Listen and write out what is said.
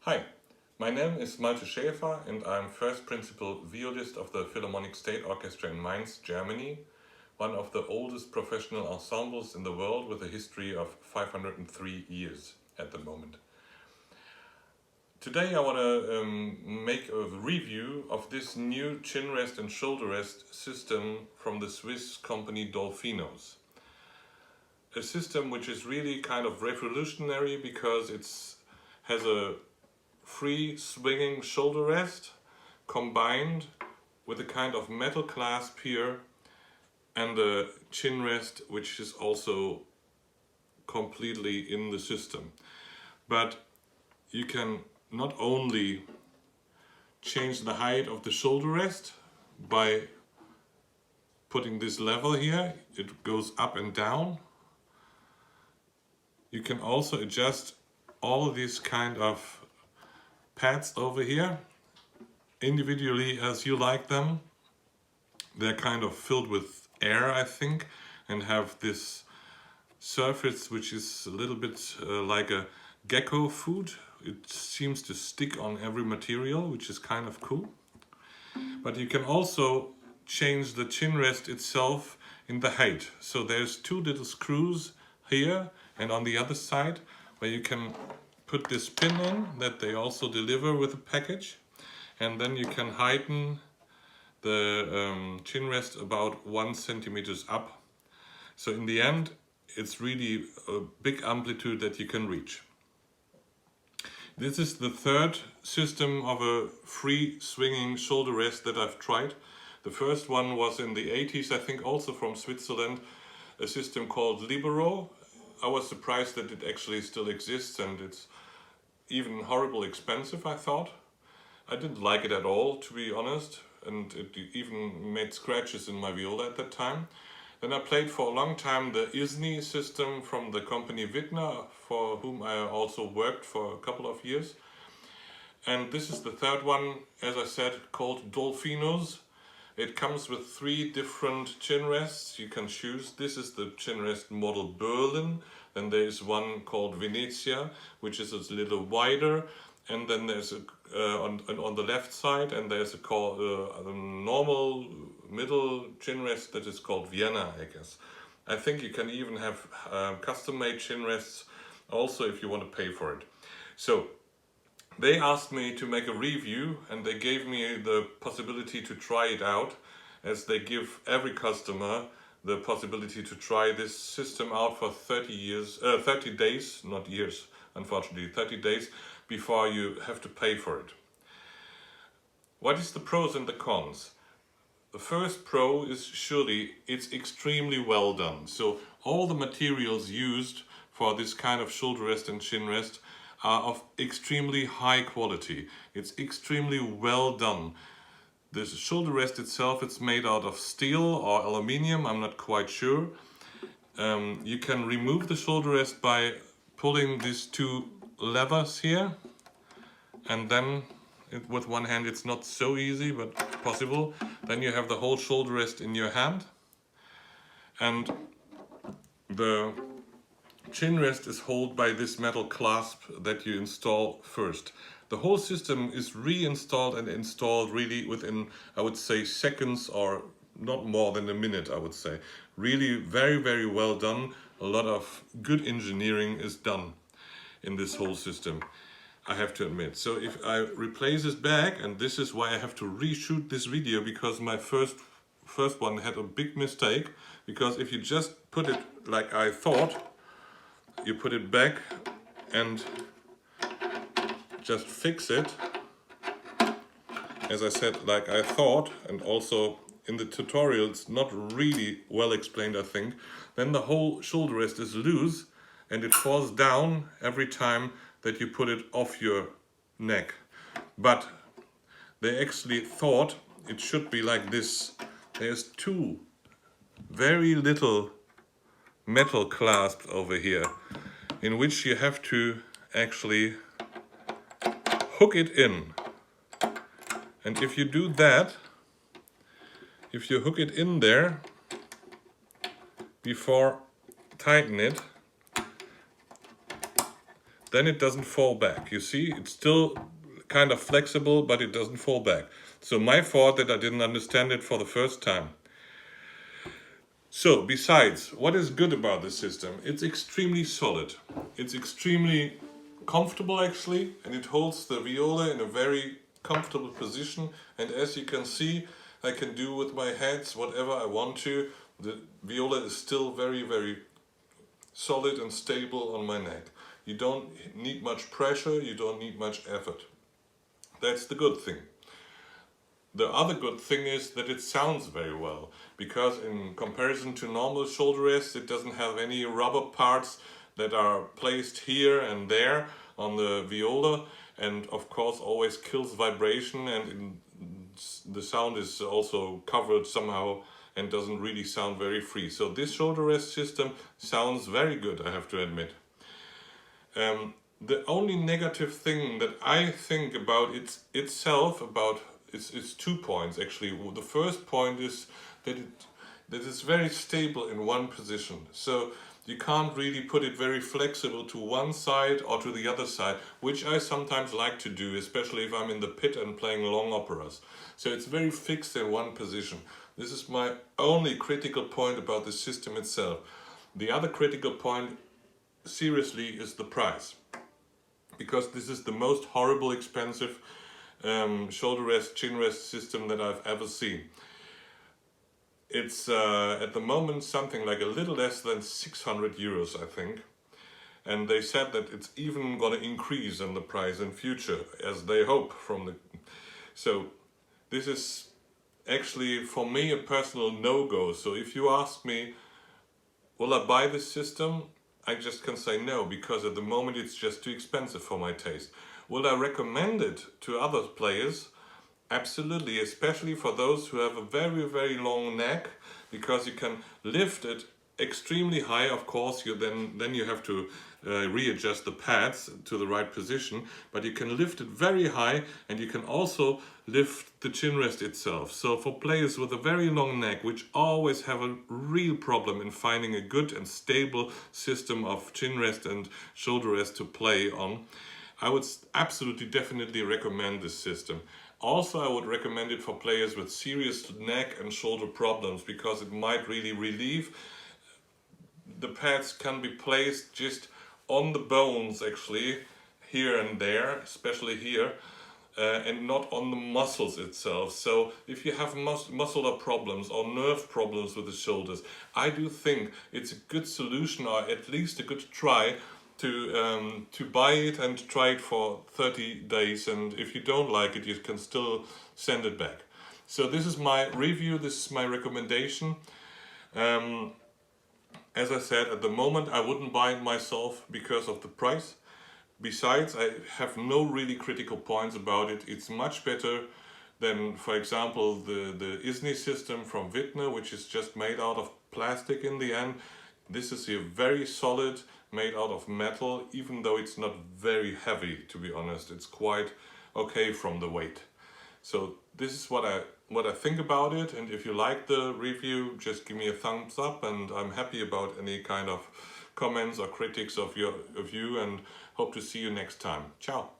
Hi, my name is Malte Schäfer and I'm first principal violist of the Philharmonic State Orchestra in Mainz, Germany, one of the oldest professional ensembles in the world with a history of 503 years at the moment. Today I want to make a review of this new chin rest and shoulder rest system from the Swiss company Dolfinos. A system which is really kind of revolutionary because it has a free swinging shoulder rest combined with a kind of metal clasp here and a chin rest which is also completely in the system. But you can not only change the height of the shoulder rest by putting this level here, it goes up and down. You can also adjust all of these kind of pads over here individually as you like them. They're kind of filled with air, I think, and have this surface which is a little bit like a gecko food. It seems to stick on every material, which is kind of cool. But you can also change the chin rest itself in the height. So there's two little screws here and on the other side where you can put this pin in that they also deliver with a package, and then you can heighten the chin rest about 1 centimeters up. So in the end it's really a big amplitude that you can reach. This is the third system of a free swinging shoulder rest that I've tried. The first one was in the 80s, I think, also from Switzerland, a system called Libero. I was surprised that it actually still exists, and it's even horribly expensive, I thought. I didn't like it at all, to be honest, and it even made scratches in my viola at that time. Then I played for a long time the ISNI system from the company Wittner, for whom I also worked for a couple of years. And this is the third one, as I said, called Dolfinos. It comes with 3 different chin rests you can choose. This is the chin rest model Berlin. Then there is one called Venezia, which is a little wider. And then there's on the left side, and there's a normal middle chin rest that is called Vienna, I guess. I think you can even have custom-made chin rests also if you want to pay for it. So they asked me to make a review, and they gave me the possibility to try it out, as they give every customer the possibility to try this system out for 30 days, not years, unfortunately, 30 days before you have to pay for it. What is the pros and the cons? The first pro is surely it's extremely well done. So all the materials used for this kind of shoulder rest and chin rest are of extremely high quality. It's extremely well done. The shoulder rest itself, it's made out of steel or aluminium, I'm not quite sure. You can remove the shoulder rest by pulling these 2 levers here, and then with one hand it's not so easy, but possible. Then you have the whole shoulder rest in your hand, and the chin rest is held by this metal clasp that you install first. The whole system is reinstalled and installed really within, I would say, seconds, or not more than a minute, I would say. Really very, very well done. A lot of good engineering is done in this whole system, I have to admit. So if I replace it back, and this is why I have to reshoot this video, because my first one had a big mistake, because if you just put it like I thought, you put it back and just fix it, as I said, like I thought, and also in the tutorial it's not really well explained, I think, then the whole shoulder rest is loose and it falls down every time that you put it off your neck. But they actually thought it should be like this. There's 2 very little metal clasps over here in which you have to actually hook it in. And if you do that, if you hook it in there before tighten it, then it doesn't fall back. You see, it's still kind of flexible, but it doesn't fall back. So my fault that I didn't understand it for the first time. So besides, what is good about this system? It's extremely solid. It's extremely comfortable actually, and it holds the viola in a very comfortable position. And as you can see, I can do with my hands whatever I want to. The viola is still very, very solid and stable on my neck. You don't need much pressure, you don't need much effort. That's the good thing. The other good thing is that it sounds very well, because in comparison to normal shoulder rests, it doesn't have any rubber parts that are placed here and there on the viola, and of course always kills vibration, and the sound is also covered somehow and doesn't really sound very free. So this shoulder rest system sounds very good, I have to admit. The only negative thing that I think about it's 2 points actually. The first point is that it's very stable in one position. So you can't really put it very flexible to one side or to the other side, which I sometimes like to do, especially if I'm in the pit and playing long operas. So it's very fixed in one position. This is my only critical point about the system itself. The other critical point, seriously, is the price. Because this is the most horrible expensive shoulder rest, chin rest system that I've ever seen. It's at the moment something like a little less than 600 euros, I think. And they said that it's even going to increase in the price in future, as they hope from the... So this is actually for me a personal no-go. So if you ask me, will I buy this system? I just can say no, because at the moment it's just too expensive for my taste. Will I recommend it to other players? Absolutely, especially for those who have a very, very long neck, because you can lift it extremely high. Of course, then you have to readjust the pads to the right position, but you can lift it very high, and you can also lift the chin rest itself. So for players with a very long neck, which always have a real problem in finding a good and stable system of chin rest and shoulder rest to play on, I would absolutely definitely recommend this system. Also, I would recommend it for players with serious neck and shoulder problems, because it might really relieve. The pads can be placed just on the bones actually, here and there, especially here, and not on the muscles itself. So if you have muscular problems or nerve problems with the shoulders, I do think it's a good solution, or at least a good try, to buy it and try it for 30 days, and if you don't like it, you can still send it back. So this is my review, this is my recommendation. As I said, at the moment I wouldn't buy it myself because of the price. Besides, I have no really critical points about it. It's much better than, for example, the ISNI system from Wittner, which is just made out of plastic in the end. This is here very solid, made out of metal, even though it's not very heavy, to be honest. It's quite okay from the weight. So this is what I think about it, and if you like the review, just give me a thumbs up, and I'm happy about any kind of comments or critics of you, and hope to see you next time. Ciao!